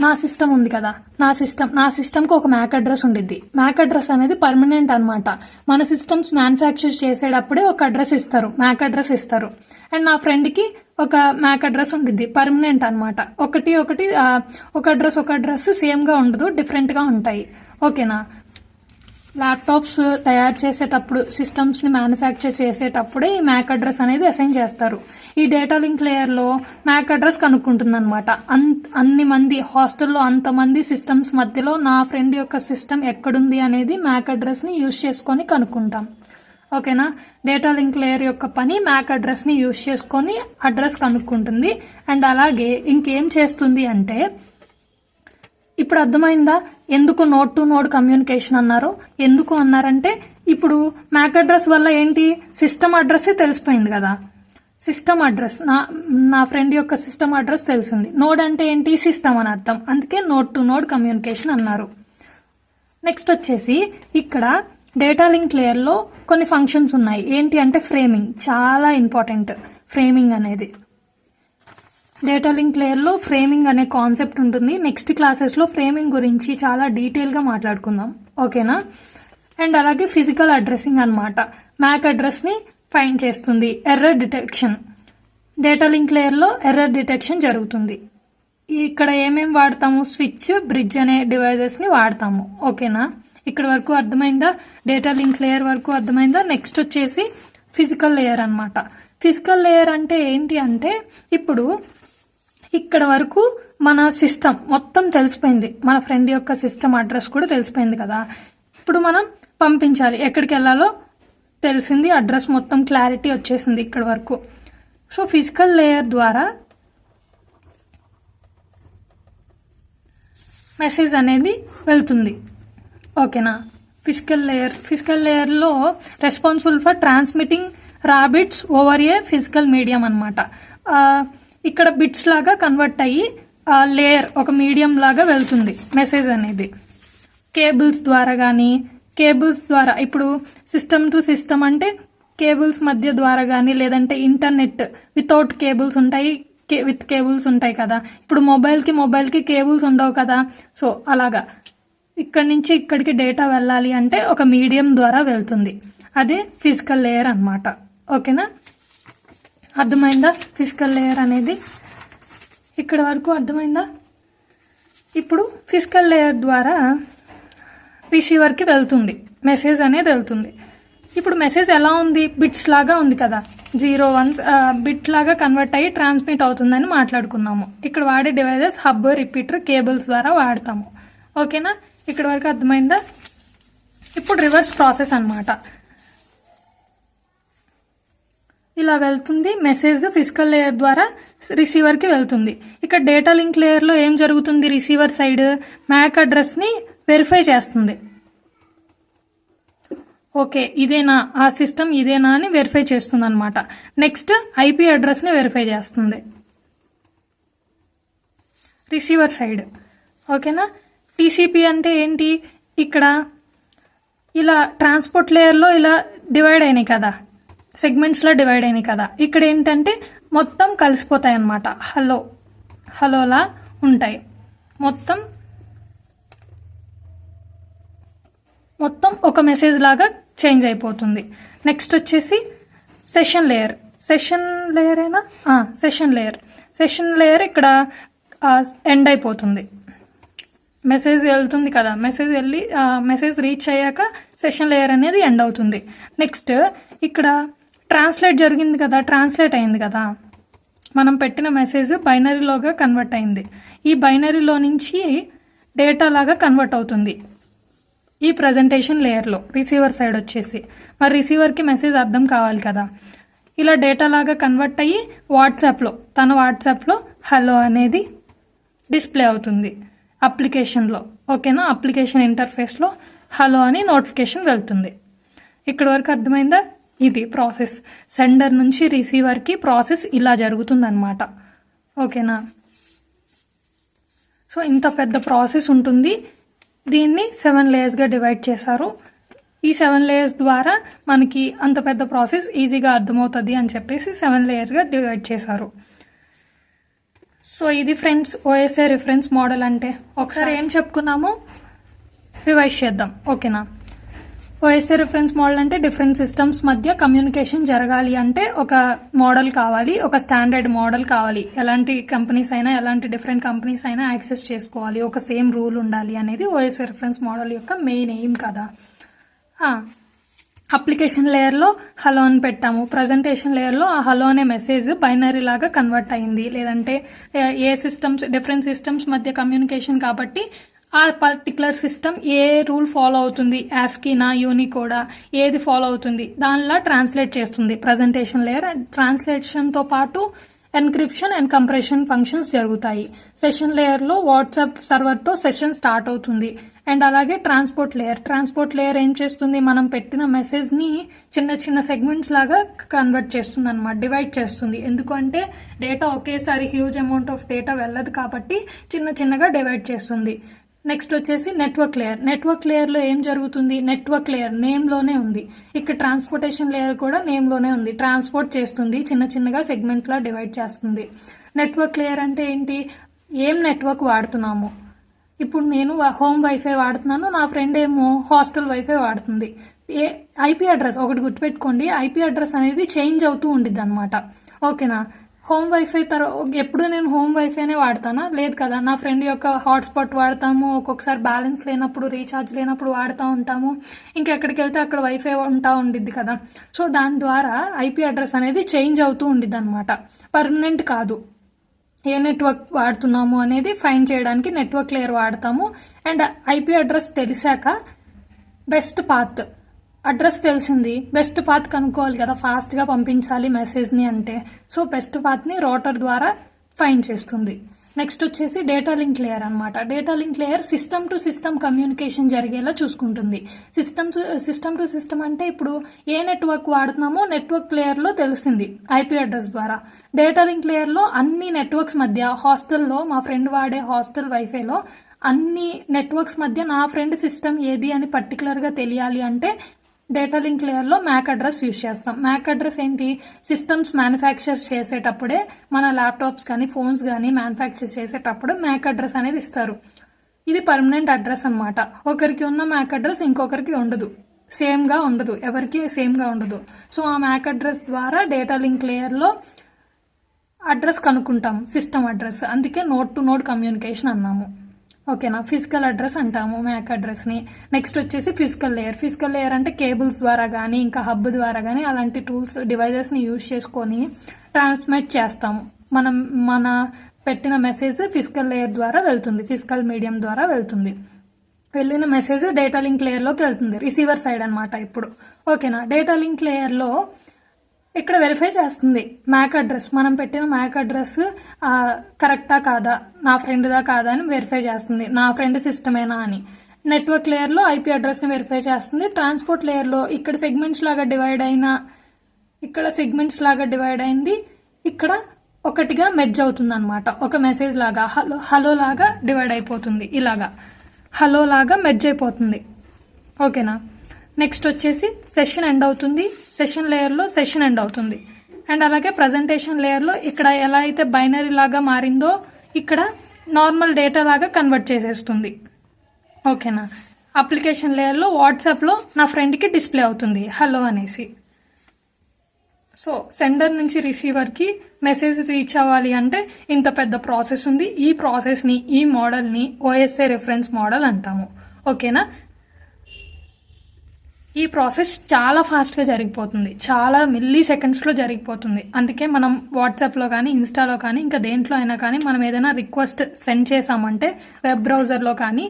నా సిస్టమ్ ఉంది కదా, నా సిస్టమ్కి ఒక మ్యాక్ అడ్రస్ ఉండిద్ది. మ్యాక్ అడ్రస్ అనేది పర్మనెంట్ అనమాట. మన సిస్టమ్స్ మ్యానుఫ్యాక్చర్ చేసేటప్పుడే ఒక అడ్రస్ ఇస్తారు, మ్యాక్ అడ్రస్ ఇస్తారు. అండ్ నా ఫ్రెండ్కి ఒక మ్యాక్ అడ్రస్ ఉండిద్ది, పర్మనెంట్ అనమాట. ఒక అడ్రస్ సేమ్గా ఉండదు, డిఫరెంట్గా ఉంటాయి. ఓకేనా. ల్యాప్టాప్స్ తయారు చేసేటప్పుడు, సిస్టమ్స్ని మ్యానుఫ్యాక్చర్ చేసేటప్పుడే ఈ మ్యాక్ అడ్రస్ అనేది అసైన్ చేస్తారు. ఈ డేటా లింక్ లేయర్లో మ్యాక్ అడ్రస్ కనుక్కుంటుంది అనమాట. అన్ని మంది హాస్టల్లో అంతమంది సిస్టమ్స్ మధ్యలో నా ఫ్రెండ్ యొక్క సిస్టమ్ ఎక్కడుంది అనేది మ్యాక్ అడ్రస్ని యూజ్ చేసుకొని కనుక్కుంటాం. ఓకేనా. డేటా లింక్ లేయర్ యొక్క పని మ్యాక్ అడ్రస్ని యూజ్ చేసుకొని అడ్రస్ కనుక్కుంటుంది. అండ్ అలాగే ఇంకేం చేస్తుంది అంటే, ఇప్పుడు అర్థమైందా ఎందుకు నోడ్ టు నోడ్ కమ్యూనికేషన్ అన్నారు? ఎందుకు అన్నారంటే, ఇప్పుడు మ్యాక్ అడ్రస్ వల్ల ఏంటి, సిస్టమ్ అడ్రస్సే తెలిసిపోయింది కదా. సిస్టమ్ అడ్రస్, నా ఫ్రెండ్ యొక్క సిస్టమ్ అడ్రస్ తెలిసింది. నోడ్ అంటే ఏంటి, సిస్టమ్ అని అర్థం. అందుకే నోడ్ టు నోడ్ కమ్యూనికేషన్ అన్నారు. నెక్స్ట్ వచ్చేసి ఇక్కడ డేటా లింక్ లేయర్లో కొన్ని ఫంక్షన్స్ ఉన్నాయి. ఏంటి అంటే ఫ్రేమింగ్, చాలా ఇంపార్టెంట్ ఫ్రేమింగ్ అనేది. డేటా లింక్ లేయర్లో ఫ్రేమింగ్ అనే కాన్సెప్ట్ ఉంటుంది. నెక్స్ట్ క్లాసెస్లో ఫ్రేమింగ్ గురించి చాలా డీటెయిల్గా మాట్లాడుకుందాం. ఓకేనా. అండ్ అలాగే ఫిజికల్ అడ్రసింగ్ అనమాట. మ్యాక్ అడ్రస్ని ఫైండ్ చేస్తుంది. ఎర్రర్ డిటెక్షన్, డేటా లింక్ లేయర్లో ఎర్రర్ డిటెక్షన్ జరుగుతుంది. ఇక్కడ ఏమేమి వాడతాము, స్విచ్, బ్రిడ్జ్ అనే డివైజెస్ని వాడతాము. ఓకేనా. ఇక్కడ వరకు అర్థమైందా, డేటా లింక్ లేయర్ వరకు అర్థమైందా. నెక్స్ట్ వచ్చేసి ఫిజికల్ లేయర్ అనమాట. ఫిజికల్ లేయర్ అంటే ఏంటి అంటే, ఇప్పుడు ఇక్కడ వరకు మన సిస్టమ్ మొత్తం తెలిసిపోయింది, మన ఫ్రెండ్ యొక్క సిస్టమ్ అడ్రస్ కూడా తెలిసిపోయింది కదా. ఇప్పుడు మనం పంపించాలి, ఎక్కడికి వెళ్ళాలో తెలిసింది, అడ్రస్ మొత్తం క్లారిటీ వచ్చేసింది ఇక్కడ వరకు. సో ఫిజికల్ లేయర్ ద్వారా మెసేజ్ అనేది వెళ్తుంది. ఓకేనా. ఫిజికల్ లేయర్లో రెస్పాన్సిబుల్ ఫర్ ట్రాన్స్మిటింగ్ రా bits over a physical medium అనమాట. ఇక్కడ బిట్స్ లాగా కన్వర్ట్ అయ్యి లేయర్ ఒక మీడియం లాగా వెళ్తుంది మెసేజ్ అనేది. కేబుల్స్ ద్వారా ఇప్పుడు సిస్టమ్ టు సిస్టమ్ అంటే కేబుల్స్ మధ్య ద్వారా కానీ, లేదంటే ఇంటర్నెట్ వితౌట్ కేబుల్స్ ఉంటాయి, విత్ కేబుల్స్ ఉంటాయి కదా. ఇప్పుడు మొబైల్కి కేబుల్స్ ఉండవు కదా. సో అలాగా ఇక్కడి నుంచి ఇక్కడికి డేటా వెళ్ళాలి అంటే ఒక మీడియం ద్వారా వెళ్తుంది. అదే ఫిజికల్ లేయర్ అనమాట. ఓకేనా. అర్థమైందా ఫిజికల్ లేయర్ అనేది? ఇక్కడ వరకు అర్థమైందా? ఇప్పుడు ఫిజికల్ లేయర్ ద్వారా రిసీవర్కి వెళ్తుంది, మెసేజ్ అనేది వెళ్తుంది. ఇప్పుడు మెసేజ్ ఎలా ఉంది, బిట్స్ లాగా ఉంది కదా, 0 1 బిట్ లాగా కన్వర్ట్ అయ్యి ట్రాన్స్మిట్ అవుతుందని మాట్లాడుకున్నాము. ఇక్కడ వాడే డివైజెస్ హబ్, రిపీటర్, కేబుల్స్ ద్వారా వాడతాము. ఓకేనా. ఇక్కడ వరకు అర్థమైందా? ఇప్పుడు రివర్స్ ప్రాసెస్ అనమాట. ఇలా వెళ్తుంది మెసేజ్, ఫిజికల్ లేయర్ ద్వారా రిసీవర్కి వెళ్తుంది. ఇక్కడ డేటా లింక్ లేయర్లో ఏం జరుగుతుంది, రిసీవర్ సైడ్ మ్యాక్ అడ్రస్ని వెరిఫై చేస్తుంది. ఓకే ఇదేనా, ఆ సిస్టమ్ ఇదేనా అని వెరిఫై చేస్తుంది అనమాట. నెక్స్ట్ ఐపీ అడ్రస్ని వెరిఫై చేస్తుంది రిసీవర్ సైడ్. ఓకేనా. టీసీపీ అంటే ఏంటి, ఇక్కడ ఇలా ట్రాన్స్పోర్ట్ లేయర్లో ఇలా డివైడ్ అయినాయి కదా, సెగ్మెంట్స్లో డివైడ్ అయినాయి కదా. ఇక్కడ ఏంటంటే మొత్తం కలిసిపోతాయి అన్నమాట, హలోలా ఉంటాయి. మొత్తం ఒక మెసేజ్ లాగా చేంజ్ అయిపోతుంది. నెక్స్ట్ వచ్చేసి సెషన్ లేయర్ ఇక్కడ ఎండ్ అయిపోతుంది. మెసేజ్ వెళ్తుంది కదా, మెసేజ్ రీచ్ అయ్యాక సెషన్ లేయర్ అనేది ఎండ్ అవుతుంది. నెక్స్ట్ ఇక్కడ ట్రాన్స్లేట్ అయింది కదా, మనం పెట్టిన మెసేజ్ బైనరీలోగా కన్వర్ట్ అయింది. ఈ బైనరీలో నుంచి డేటా లాగా కన్వర్ట్ అవుతుంది ఈ ప్రజెంటేషన్ లేయర్లో. రిసీవర్ సైడ్ వచ్చేసి మరి రిసీవర్కి మెసేజ్ అర్థం కావాలి కదా, ఇలా డేటా లాగా కన్వర్ట్ అయ్యి తన వాట్సాప్లో హలో అనేది డిస్ప్లే అవుతుంది అప్లికేషన్లో. ఓకేనా. అప్లికేషన్ ఇంటర్ఫేస్లో హలో అని నోటిఫికేషన్ వెళ్తుంది. ఇక్కడ వరకు అర్థమైందా? ఇది ప్రాసెస్, సెండర్ నుంచి రిసీవర్కి ప్రాసెస్ ఇలా జరుగుతుందన్నమాట. ఓకేనా. సో ఇంత పెద్ద ప్రాసెస్ ఉంటుంది. దీన్ని 7 లేయర్స్గా డివైడ్ చేశారు. ఈ 7 లేయర్స్ ద్వారా మనకి అంత పెద్ద ప్రాసెస్ ఈజీగా అర్థమవుతుంది అని చెప్పేసి 7 లేయర్స్గా డివైడ్ చేశారు. సో ఇది ఫ్రెండ్స్ ఓఎస్ఏ రిఫరెన్స్ మోడల్ అంటే. ఒకసారి ఏం చెప్పుకున్నామో రివైజ్ చేద్దాం, ఓకేనా. ఓఎస్ఏ రిఫరెన్స్ మోడల్ అంటే డిఫరెంట్ సిస్టమ్స్ మధ్య కమ్యూనికేషన్ జరగాలి అంటే ఒక మోడల్ కావాలి, ఒక స్టాండర్డ్ మోడల్ కావాలి. ఎలాంటి కంపెనీస్ అయినా ఎలాంటి డిఫరెంట్ కంపెనీస్ అయినా యాక్సెస్ చేసుకోవాలి, ఒక సేమ్ రూల్ ఉండాలి అనేది ఓఎస్ఏ రిఫరెన్స్ మోడల్ యొక్క మెయిన్ ఎయిమ్ కదా. అప్లికేషన్ లేయర్లో హలో అని పెట్టాము, ప్రజెంటేషన్ లేయర్లో ఆ హలో అనే మెసేజ్ బైనరీ లాగా కన్వర్ట్ అయింది. లేదంటే ఏ సిస్టమ్స్ డిఫరెంట్ సిస్టమ్స్ మధ్య కమ్యూనికేషన్ కాబట్టి ఆ పర్టికులర్ సిస్టమ్ ఏ రూల్ ఫాలో అవుతుంది, యాస్కీనా యూనికోడా ఏది ఫాలో అవుతుంది దానిలా ట్రాన్స్లేట్ చేస్తుంది ప్రజెంటేషన్ లేయర్. ట్రాన్స్లేషన్తో పాటు ఎన్క్రిప్షన్ అండ్ కంప్రెషన్ ఫంక్షన్స్ జరుగుతాయి. సెషన్ లేయర్లో వాట్సాప్ సర్వర్తో సెషన్ స్టార్ట్ అవుతుంది. అండ్ అలాగే ట్రాన్స్పోర్ట్ లేయర్ ఏం చేస్తుంది, మనం పెట్టిన మెసేజ్ని చిన్న చిన్న సెగ్మెంట్స్ లాగా కన్వర్ట్ చేస్తుంది అనమాట, డివైడ్ చేస్తుంది. ఎందుకంటే డేటా ఒకేసారి హ్యూజ్ అమౌంట్ ఆఫ్ డేటా వెళ్ళదు కాబట్టి చిన్న చిన్నగా డివైడ్ చేస్తుంది. నెక్స్ట్ వచ్చేసి నెట్వర్క్ లేయర్లో ఏం జరుగుతుంది, నెట్వర్క్ లేయర్ నేమ్లోనే ఉంది. ఇక్కడ ట్రాన్స్పోర్టేషన్ లేయర్ కూడా నేమ్లోనే ఉంది, ట్రాన్స్పోర్ట్ చేస్తుంది, చిన్న చిన్నగా సెగ్మెంట్లా డివైడ్ చేస్తుంది. నెట్వర్క్ లేయర్ అంటే ఏంటి, ఏం నెట్వర్క్ వాడుతున్నాము. ఇప్పుడు నేను హోమ్ వైఫై వాడుతున్నాను, నా ఫ్రెండ్ ఏమో హాస్టల్ వైఫై వాడుతుంది. ఐపీ అడ్రస్ ఒకటి గుర్తుపెట్టుకోండి, ఐపీ అడ్రస్ అనేది చేంజ్ అవుతూ ఉండిద్ది అనమాట, ఓకేనా. హోమ్ వైఫై ఎప్పుడు నేను హోమ్ వైఫైనే వాడతానా, లేదు కదా. నా ఫ్రెండ్ యొక్క హాట్స్పాట్ వాడతాము, ఒక్కొక్కసారి బ్యాలెన్స్ లేనప్పుడు రీఛార్జ్ లేనప్పుడు వాడుతూ ఉంటాము, ఇంకెక్కడికి వెళ్తే అక్కడ వైఫై ఉండిద్ది కదా. సో దాని ద్వారా ఐపీ అడ్రస్ అనేది చేంజ్ అవుతూ ఉండిద్ది అనమాట, పర్మనెంట్ కాదు. ఏ నెట్వర్క్ వాడుతున్నాము అనేది ఫైండ్ చేయడానికి నెట్వర్క్ లేయర్ వాడతాము. అండ్ ఐపీ అడ్రస్ తెలిసాక బెస్ట్ పాత్, అడ్రస్ తెలిసింది, బెస్ట్ పాత్ కనుక్కోవాలి కదా, ఫాస్ట్గా పంపించాలి మెసేజ్ని అంటే. సో బెస్ట్ పాత్ని రౌటర్ ద్వారా ఫైండ్ చేస్తుంది. నెక్స్ట్ వచ్చేసి డేటా లింక్ లేయర్ అనమాట. Data link layer system to system communication జరిగేలా చూసుకుంటుంది. సిస్టమ్ టు సిస్టమ్ అంటే ఇప్పుడు ఏ నెట్వర్క్ వాడుతున్నామో నెట్వర్క్ లేయర్లో తెలిసింది ఐపీ అడ్రస్ ద్వారా. డేటా లింక్ లేయర్లో అన్ని నెట్వర్క్స్ మధ్య, హాస్టల్లో మా ఫ్రెండ్ వాడే హాస్టల్ వైఫైలో అన్ని నెట్వర్క్స్ మధ్య నా ఫ్రెండ్ సిస్టమ్ ఏది అని పర్టికులర్గా తెలియాలి అంటే డేటా లింక్ లేయర్లో మ్యాక్ అడ్రస్ యూజ్ చేస్తాం. మ్యాక్ అడ్రస్ ఏంటి, సిస్టమ్స్ మ్యానుఫ్యాక్చర్ చేసేటప్పుడే మన ల్యాప్టాప్స్ కానీ ఫోన్స్ కానీ మ్యానుఫ్యాక్చర్ చేసేటప్పుడు మ్యాక్ అడ్రస్ అనేది ఇస్తారు. ఇది పర్మనెంట్ అడ్రస్ అనమాట. ఒకరికి ఉన్న మ్యాక్ అడ్రస్ ఇంకొకరికి ఉండదు, సేమ్గా ఉండదు, ఎవరికి సేమ్గా ఉండదు. సో ఆ మ్యాక్ అడ్రస్ ద్వారా డేటా లింక్ లేయర్లో అడ్రస్ కనుక్కుంటాం, సిస్టమ్ అడ్రస్. అందుకే నోడ్ టు నోడ్ కమ్యూనికేషన్ అన్నాము, ఓకేనా. ఫిజికల్ అడ్రస్ అంటాము మ్యాక్ అడ్రస్ని. నెక్స్ట్ వచ్చేసి ఫిజికల్ లేయర్ అంటే కేబుల్స్ ద్వారా కానీ ఇంకా హబ్ ద్వారా కానీ అలాంటి టూల్స్ డివైజెస్ని యూజ్ చేసుకొని ట్రాన్స్మిట్ చేస్తాము. మన పెట్టిన మెసేజ్ ఫిజికల్ లేయర్ ద్వారా వెళ్తుంది, ఫిజికల్ మీడియం ద్వారా వెళ్తుంది. వెళ్ళిన మెసేజ్ డేటా లింక్ లేయర్లోకి వెళ్తుంది, రిసీవర్ సైడ్ అనమాట ఇప్పుడు, ఓకేనా. డేటా లింక్ లేయర్లో ఇక్కడ వెరిఫై చేస్తుంది మ్యాక్ అడ్రస్, మనం పెట్టిన మ్యాక్ అడ్రస్ కరెక్టా కాదా, నా ఫ్రెండ్దా కాదా అని వెరిఫై చేస్తుంది, నా ఫ్రెండ్ సిస్టమేనా అని. నెట్వర్క్ లేయర్లో ఐపీ అడ్రస్ని వెరిఫై చేస్తుంది. ట్రాన్స్పోర్ట్ లేయర్లో ఇక్కడ సెగ్మెంట్స్ లాగా డివైడ్ అయింది, ఇక్కడ ఒకటిగా మెర్జ్ అవుతుంది అనమాట. ఒక మెసేజ్ లాగా హలో లాగా డివైడ్ అయిపోతుంది, ఇలాగా హలో లాగా మెర్జ్ అయిపోతుంది, ఓకేనా. నెక్స్ట్ వచ్చేసి సెషన్ ఎండ్ అవుతుంది, సెషన్ లేయర్లో సెషన్ ఎండ్ అవుతుంది. అండ్ అలాగే ప్రజెంటేషన్ లేయర్లో ఇక్కడ ఎలా అయితే బైనరీ లాగా మారిందో ఇక్కడ నార్మల్ డేటా లాగా కన్వర్ట్ చేసేస్తుంది, ఓకేనా. అప్లికేషన్ లేయర్లో వాట్సాప్లో నా ఫ్రెండ్కి డిస్ప్లే అవుతుంది హలో అనేసి. సో సెండర్ నుంచి రిసీవర్కి మెసేజ్ రీచ్ అవ్వాలి అంటే ఇంత పెద్ద ప్రాసెస్ ఉంది. ఈ ప్రాసెస్ని, ఈ మోడల్ని ఓఎస్ఏ రిఫరెన్స్ మోడల్ అంటాము, ఓకేనా. ఈ ప్రాసెస్ చాలా ఫాస్ట్గా జరిగిపోతుంది, చాలా మిల్లీ సెకండ్స్లో జరిగిపోతుంది. అందుకే మనం వాట్సాప్లో కానీ ఇన్స్టాలో కానీ ఇంకా దేంట్లో అయినా కానీ మనం ఏదైనా రిక్వెస్ట్ సెండ్ చేసామంటే వెబ్ బ్రౌజర్లో కానీ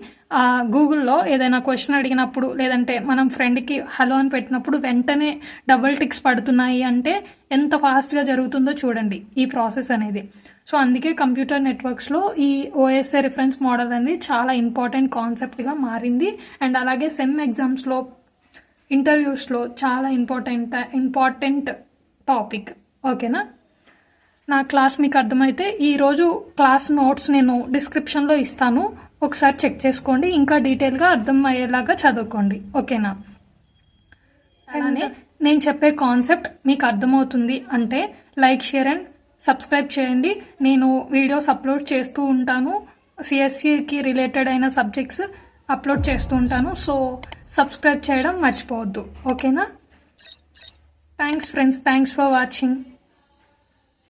గూగుల్లో ఏదైనా క్వశ్చన్ అడిగినప్పుడు లేదంటే మనం ఫ్రెండ్కి హలో అని పెట్టినప్పుడు వెంటనే డబుల్ టిక్స్ పడుతున్నాయి అంటే ఎంత ఫాస్ట్గా జరుగుతుందో చూడండి ఈ ప్రాసెస్ అనేది. సో అందుకే కంప్యూటర్ నెట్వర్క్స్లో ఈ ఓఎస్ఏ రిఫరెన్స్ మోడల్ అనేది చాలా ఇంపార్టెంట్ కాన్సెప్ట్గా మారింది. అండ్ అలాగే సెమ్ ఎగ్జామ్స్లో, ఇంటర్వ్యూస్లో చాలా ఇంపార్టెంట్ టాపిక్, ఓకేనా. నా క్లాస్ మీకు అర్థమైతే ఈరోజు క్లాస్ నోట్స్ నేను డిస్క్రిప్షన్లో ఇస్తాను, ఒకసారి చెక్ చేసుకోండి, ఇంకా డీటెయిల్గా అర్థం అయ్యేలాగా చదువుకోండి, ఓకేనా. అలానే నేను చెప్పే కాన్సెప్ట్ మీకు అర్థమవుతుంది అంటే లైక్, షేర్ అండ్ సబ్స్క్రైబ్ చేయండి. నేను వీడియోస్ అప్లోడ్ చేస్తూ ఉంటాను. సిఎస్సికి రిలేటెడ్ అయిన సబ్జెక్ట్స్ అప్లోడ్ చేస్తూ ఉంటాను. సో సబ్స్క్రైబ్ చేయడం మర్చిపోవద్దు. ఓకేనా? Thanks friends. Thanks for watching.